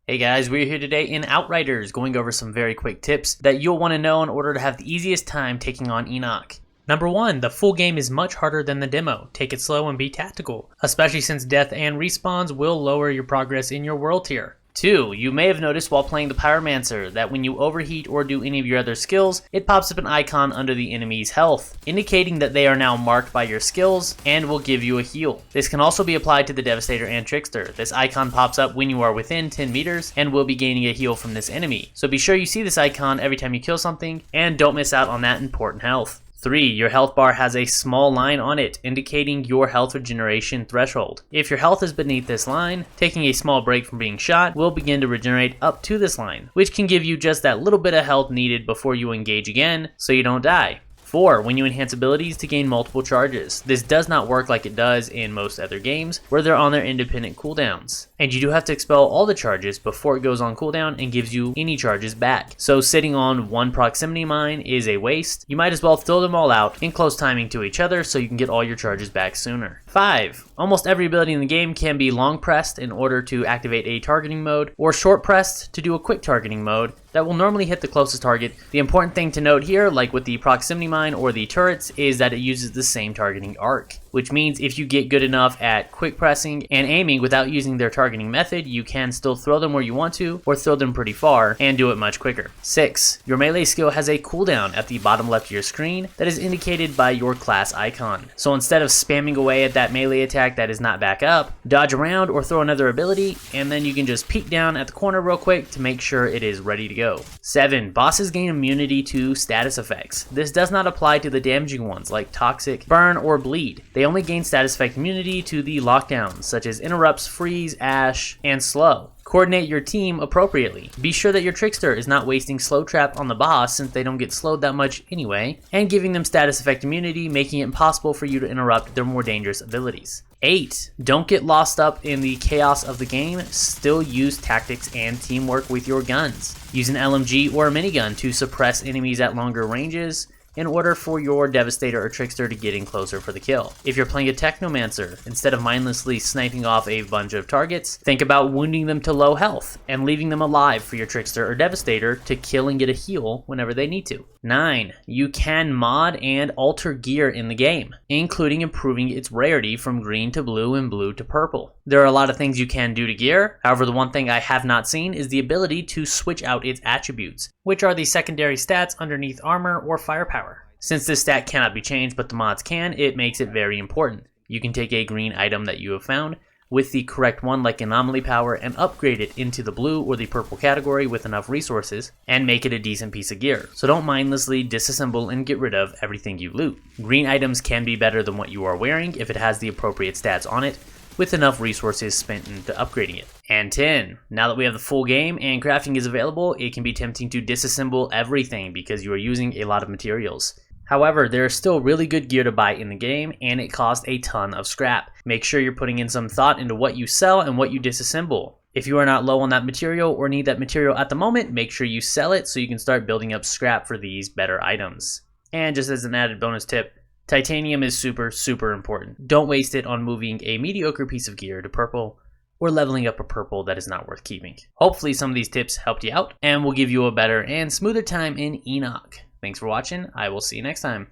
Hey guys, we're here today in Outriders, going over some very quick tips that you'll want to know in order to have the easiest time taking on Enoch. Number 1, the full game is much harder than the demo. Take it slow and be tactical, especially since death and respawns will lower your progress in your world tier. 2, you may have noticed while playing the Pyromancer that when you overheat or do any of your other skills, it pops up an icon under the enemy's health, indicating that they are now marked by your skills and will give you a heal. This can also be applied to the Devastator and Trickster. This icon pops up when you are within 10 meters and will be gaining a heal from this enemy. So be sure you see this icon every time you kill something and don't miss out on that important health. 3, your health bar has a small line on it indicating your health regeneration threshold. If your health is beneath this line, taking a small break from being shot will begin to regenerate up to this line, which can give you just that little bit of health needed before you engage again so you don't die. 4, when you enhance abilities to gain multiple charges. This does not work like it does in most other games where they're on their independent cooldowns. And you do have to expel all the charges before it goes on cooldown and gives you any charges back. So sitting on one proximity mine is a waste. You might as well throw them all out in close timing to each other so you can get all your charges back sooner. 5, almost every ability in the game can be long pressed in order to activate a targeting mode, or short pressed to do a quick targeting mode that will normally hit the closest target. The important thing to note here, like with the proximity mine or the turrets, is that it uses the same targeting arc, which means if you get good enough at quick pressing and aiming without using their targeting method, you can still throw them where you want to, or throw them pretty far and do it much quicker. 6, your melee skill has a cooldown at the bottom left of your screen that is indicated by your class icon. So instead of spamming away at that melee attack that is not back up, dodge around or throw another ability, and then you can just peek down at the corner real quick to make sure it is ready to go. 7, bosses gain immunity to status effects. This does not apply to the damaging ones like Toxic, Burn, or Bleed. They only gain status effect immunity to the lockdowns such as Interrupts, Freeze, Ash, and Slow. Coordinate your team appropriately. Be sure that your Trickster is not wasting Slow Trap on the boss since they don't get slowed that much anyway, and giving them status effect immunity, making it impossible for you to interrupt their more dangerous abilities. 8, don't get lost up in the chaos of the game. Still use tactics and teamwork with your guns. Use an LMG or a minigun to suppress enemies at longer ranges in order for your Devastator or Trickster to get in closer for the kill. If you're playing a Technomancer, instead of mindlessly sniping off a bunch of targets, think about wounding them to low health and leaving them alive for your Trickster or Devastator to kill and get a heal whenever they need to. 9, you can mod and alter gear in the game, including improving its rarity from green to blue and blue to purple. There are a lot of things you can do to gear, however the one thing I have not seen is the ability to switch out its attributes, which are the secondary stats underneath armor or firepower. Since this stat cannot be changed but the mods can, it makes it very important. You can take a green item that you have found with the correct one like anomaly power and upgrade it into the blue or the purple category with enough resources and make it a decent piece of gear. So don't mindlessly disassemble and get rid of everything you loot. Green items can be better than what you are wearing if it has the appropriate stats on it, with enough resources spent into upgrading it. And 10, now that we have the full game and crafting is available, it can be tempting to disassemble everything because you are using a lot of materials. However, there is still really good gear to buy in the game, and it costs a ton of scrap. Make sure you're putting in some thought into what you sell and what you disassemble. If you are not low on that material or need that material at the moment, make sure you sell it so you can start building up scrap for these better items. And just as an added bonus tip, titanium is super important. Don't waste it on moving a mediocre piece of gear to purple or leveling up a purple that is not worth keeping. Hopefully some of these tips helped you out and will give you a better and smoother time in Enoch. Thanks for watching. I will see you next time.